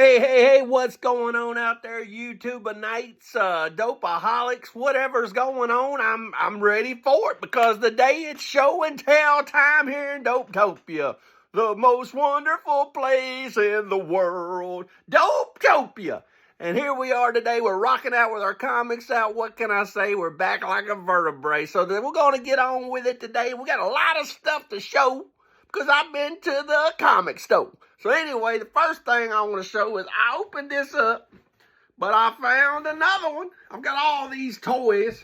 Hey, what's going on out there, YouTubeites, dopeaholics, whatever's going on, I'm ready for it because the day it's show and tell time here in Dopetopia, the most wonderful place in the world, Dopetopia. And here we are today, we're rocking out with our comics out. What can I say? We're back like a vertebrae. So then we're going to get on with it today. We got a lot of stuff to show because I've been to the comic store. So anyway, the first thing I want to show is I opened this up, but I found another one. I've got all these toys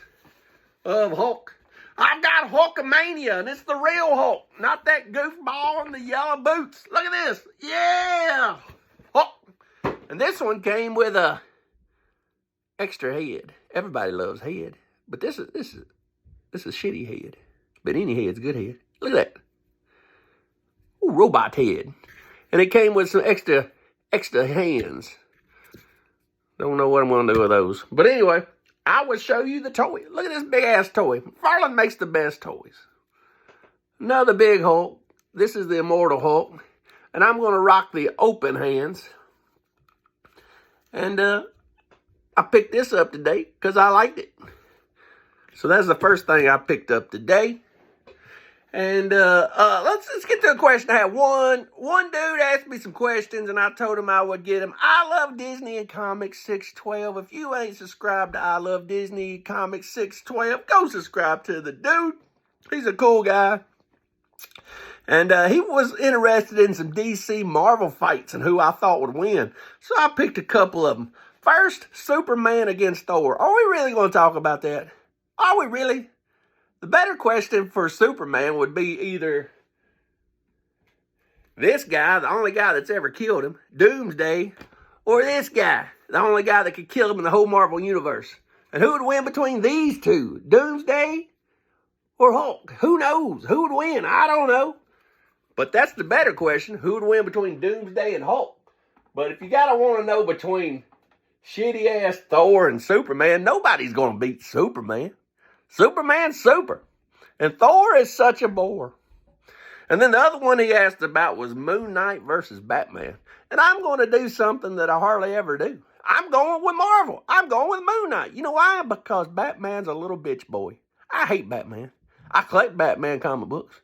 of Hulk. I've got Hulkamania, and it's the real Hulk, not that goofball in the yellow boots. Look at this. Yeah! Hulk. And this one came with a extra head. Everybody loves head, but this is shitty head. But any head's good head. Look at that. Ooh, robot head. And it came with some extra hands. Don't know what I'm going to do with those. But anyway, I will show you the toy. Look at this big-ass toy. McFarlane makes the best toys. Another big Hulk. This is the Immortal Hulk. And I'm going to rock the open hands. And I picked this up today because I liked it. So that's the first thing I picked up today. And let's get to a question I had. One dude asked me some questions, and I told him I would get him. I Love Disney and Comics 612. If you ain't subscribed to I Love Disney Comics 612, go subscribe to the dude. He's a cool guy. And he was interested in some DC Marvel fights and who I thought would win. So I picked a couple of them. First, Superman against Thor. Are we really going to talk about that? Are we really? The better question for Superman would be either this guy, the only guy that's ever killed him, Doomsday, or this guy, the only guy that could kill him in the whole Marvel Universe. And who would win between these two, Doomsday or Hulk? Who knows? Who would win? I don't know. But that's the better question. Who would win between Doomsday and Hulk? But if you got to want to know between shitty-ass Thor and Superman, nobody's going to beat Superman. Superman's super. And Thor is such a bore. And then the other one he asked about was Moon Knight versus Batman. And I'm going to do something that I hardly ever do. I'm going with Marvel. I'm going with Moon Knight. You know why? Because Batman's a little bitch boy. I hate Batman. I collect Batman comic books.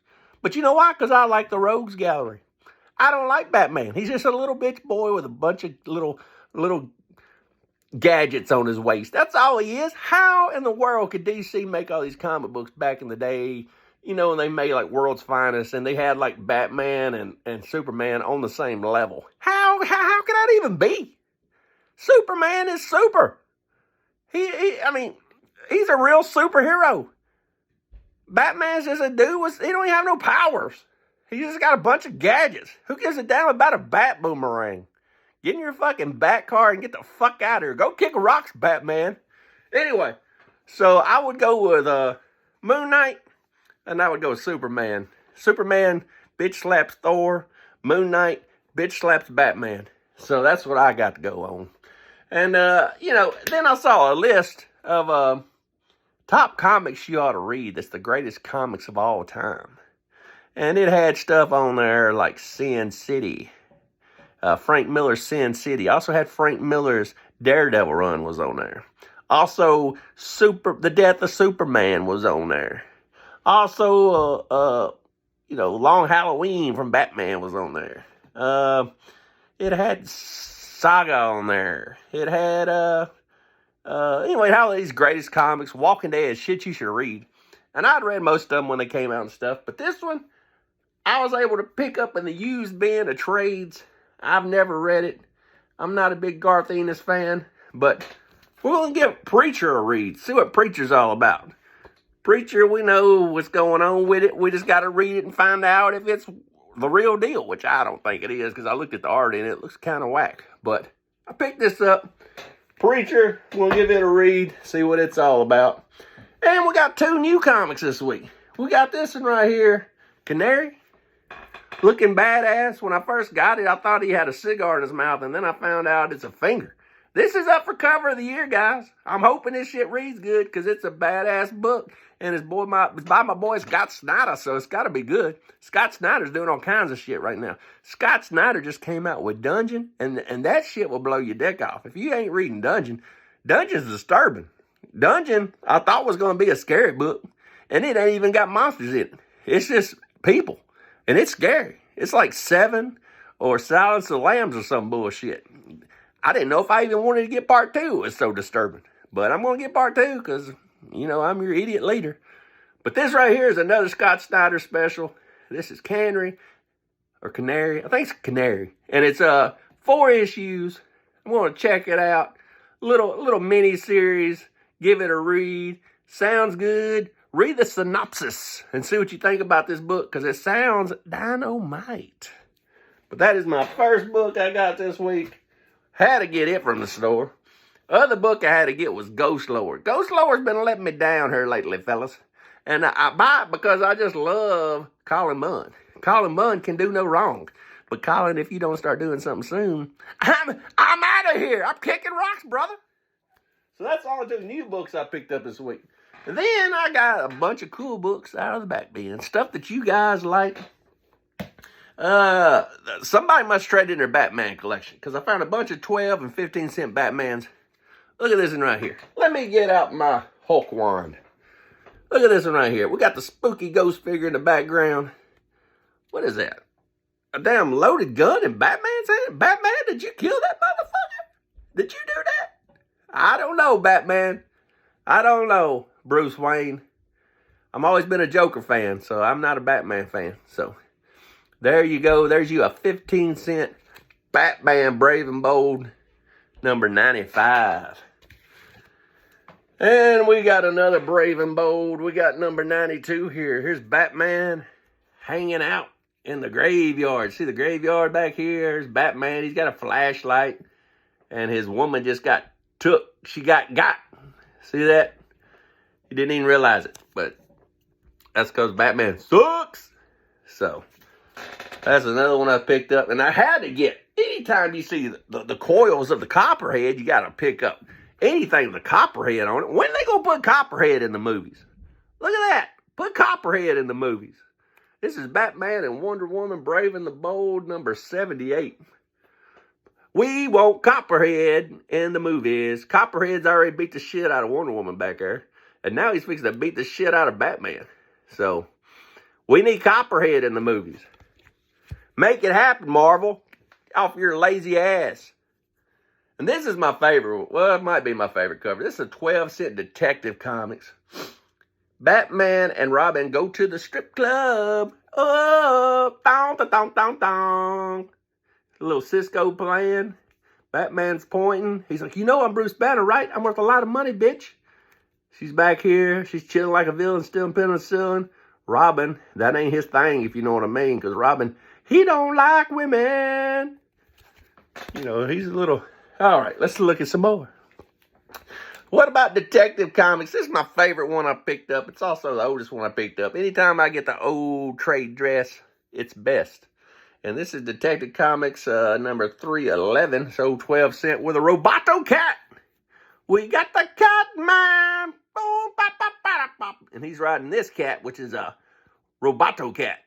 But you know why? Because I like the Rogues Gallery. I don't like Batman. He's just a little bitch boy with a bunch of little gadgets on his waist. That's all he is. How in the world could DC make all these comic books back in the day, you know, and they made like World's Finest, and they had like Batman and Superman on the same level? How could that even be? Superman is super. I mean, he's a real superhero. Batman's just a dude he don't even have no powers. He just got a bunch of gadgets. Who gives a damn about a bat boomerang? Get in your fucking bat car and get the fuck out of here. Go kick rocks, Batman. Anyway, so I would go with Moon Knight, and I would go with Superman. Superman bitch slaps Thor. Moon Knight bitch slaps Batman. So that's what I got to go on. And, you know, then I saw a list of top comics you ought to read. That's the greatest comics of all time. And it had stuff on there like Sin City. Frank Miller's Sin City. Also had Frank Miller's Daredevil run was on there. Also, The Death of Superman was on there. Also, you know, Long Halloween from Batman was on there. It had Saga on there. It had, anyway, all these greatest comics, Walking Dead, shit you should read. And I'd read most of them when they came out and stuff. But this one, I was able to pick up in the used bin of trades. I've never read it. I'm not a big Garth Ennis fan, but we're going to give Preacher a read. See what Preacher's all about. Preacher, we know what's going on with it. We just got to read it and find out if it's the real deal, which I don't think it is because I looked at the art in it. It looks kind of whack. But I picked this up. Preacher, we'll give it a read, see what it's all about. And we got 2 new comics this week. We got this one right here, Canary. Looking badass. When I first got it, I thought he had a cigar in his mouth, and then I found out it's a finger. This is up for cover of the year, guys. I'm hoping this shit reads good because it's a badass book. and it's by my boy Scott Snyder, so it's got to be good. Scott Snyder's doing all kinds of shit right now. Scott Snyder just came out with Dungeon, and that shit will blow your dick off. If you ain't reading Dungeon, Dungeon's disturbing. Dungeon, I thought was going to be a scary book, and it ain't even got monsters in it. It's just people, and it's scary. It's like Seven or Silence of the Lambs or some bullshit. I didn't know if I even wanted to get part 2. It was so disturbing. But I'm going to get part 2 because, you know, I'm your idiot leader. But this right here is another Scott Snyder special. This is Canary, or Canary. I think it's Canary. And it's 4 issues. I'm going to check it out. Little mini series. Give it a read. Sounds good. Read the synopsis and see what you think about this book because it sounds dynamite. But that is my first book I got this week. Had to get it from the store. Other book I had to get was Ghost Lord. Ghost Lord's been letting me down here lately, fellas. And I buy it because I just love Colin Munn. Colin Munn can do no wrong. But Colin, if you don't start doing something soon, I'm out of here. I'm kicking rocks, brother. So that's all the new books I picked up this week. And then I got a bunch of cool books out of the back bin. Stuff that you guys like. Somebody must trade in their Batman collection. Because I found a bunch of 12 and 15 cent Batmans. Look at this one right here. Let me get out my Hulk wand. Look at this one right here. We got the spooky ghost figure in the background. What is that? A damn loaded gun in Batman's hand? Batman, did you kill that motherfucker? Did you do that? I don't know, Batman. I don't know, Bruce Wayne. I've always been a Joker fan, so I'm not a Batman fan. So there you go. There's you a 15 cent Batman Brave and Bold number 95. And we got another Brave and Bold. We got number 92 here. Here's Batman hanging out in the graveyard. See the graveyard back here? Here's Batman. He's got a flashlight. And his woman just got took. She got. See that? He didn't even realize it. But that's because Batman sucks. So that's another one I picked up. And I had to get, anytime you see the coils of the Copperhead, you got to pick up anything with the Copperhead on it. When they gonna put Copperhead in the movies? Look at that. Put Copperhead in the movies. This is Batman and Wonder Woman Brave and the Bold number 78. We want Copperhead in the movies. Copperhead's already beat the shit out of Wonder Woman back there. And now he's fixing to beat the shit out of Batman. So we need Copperhead in the movies. Make it happen, Marvel. Off your lazy ass. And this is my favorite. Well, it might be my favorite cover. This is a 12 cent Detective Comics. Batman and Robin go to the strip club. Oh, dong, dong, dong, dong. A little Cisco playing. Batman's pointing. He's like, you know I'm Bruce Banner, right? I'm worth a lot of money, bitch. She's back here. She's chilling like a villain, still penicillin. Robin, that ain't his thing, if you know what I mean. Because Robin, he don't like women. You know, he's a little... All right, let's look at some more. What about Detective Comics? This is my favorite one I picked up. It's also the oldest one I picked up. Anytime I get the old trade dress, it's best. And this is Detective Comics number 311, so 12 cent with a Roboto cat. We got the cat man. Boom, bop, bop, bop, bop. And he's riding this cat, which is a Roboto cat.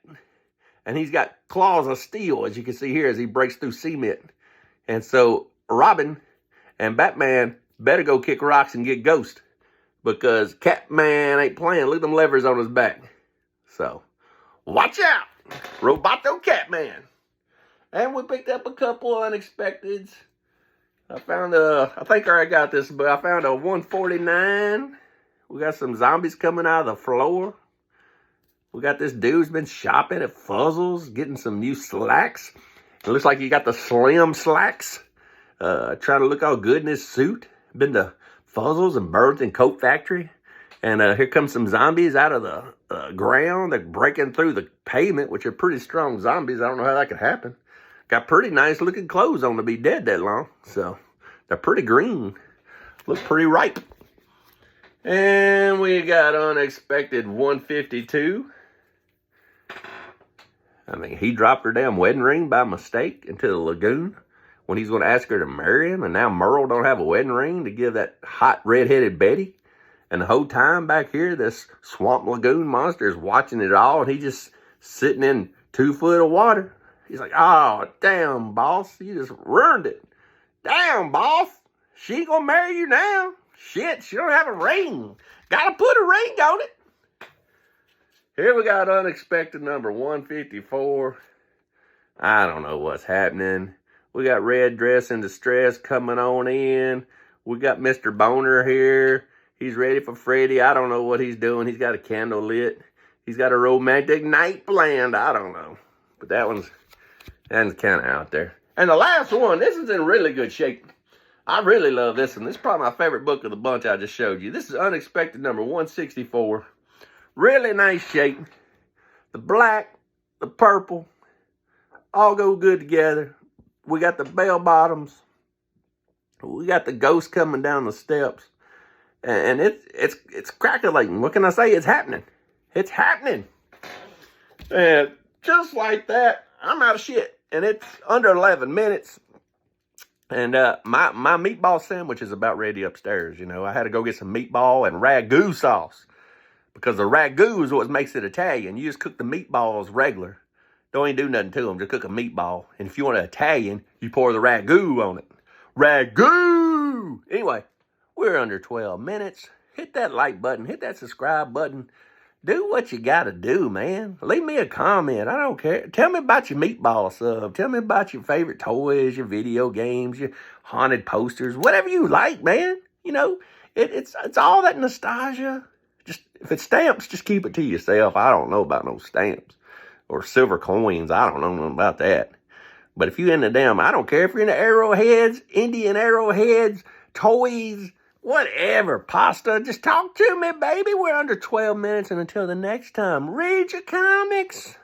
And he's got claws of steel, as you can see here, as he breaks through cement. And so Robin and Batman better go kick rocks and get Ghost. Because Catman ain't playing. Look at them levers on his back. So, watch out. Roboto Catman. And we picked up a couple unexpecteds. I found I think I already got this, but I found a 149. We got some zombies coming out of the floor. We got this dude's been shopping at Fuzzles, getting some new slacks. It looks like he got the slim slacks. Trying to look all good in his suit. Been to Fuzzles and Birds and Coat Factory. And here comes some zombies out of the ground. They're breaking through the pavement, which are pretty strong zombies. I don't know how that could happen. Got pretty nice looking clothes on to be dead that long. So they're pretty green. Look pretty ripe. And we got unexpected 152. I mean, he dropped her damn wedding ring by mistake into the lagoon when he's going to ask her to marry him. And now Merle don't have a wedding ring to give that hot redheaded Betty. And the whole time back here, this Swamp Lagoon monster is watching it all, and he just sitting in 2 foot of water. He's like, oh, damn, boss, you just ruined it. Damn, boss, she ain't gonna marry you now. Shit, she don't have a ring. Gotta put a ring on it. Here we got unexpected number 154. I don't know what's happening. We got Red Dress in Distress coming on in. We got Mr. Boner here. He's ready for Freddy. I don't know what he's doing. He's got a candle lit. He's got a romantic night planned. I don't know. But that one's kind of out there. And the last one, this is in really good shape. I really love this one. This is probably my favorite book of the bunch I just showed you. This is unexpected number 164. Really nice shape. The black, the purple, all go good together. We got the bell bottoms. We got the ghost coming down the steps. And it's crackling. What can I say? It's happening. It's happening. And just like that, I'm out of shit. And it's under 11 minutes. And my meatball sandwich is about ready upstairs. You know, I had to go get some meatball and ragu sauce. Because the ragu is what makes it Italian. You just cook the meatballs regular. Don't even do nothing to them. Just cook a meatball. And if you want an Italian, you pour the ragu on it. Ragu! Anyway, we're under 12 minutes. Hit that like button. Hit that subscribe button. Do what you got to do, man. Leave me a comment. I don't care. Tell me about your meatball sub. Tell me about your favorite toys, your video games, your haunted posters, whatever you like, man. You know, it's all that nostalgia. Just if it's stamps, just keep it to yourself. I don't know about no stamps or silver coins. I don't know nothing about that. But if you're into them, I don't care if you're into arrowheads, Indian arrowheads, toys, whatever, pasta, just talk to me, baby. We're under 12 minutes, and until the next time, read your comics.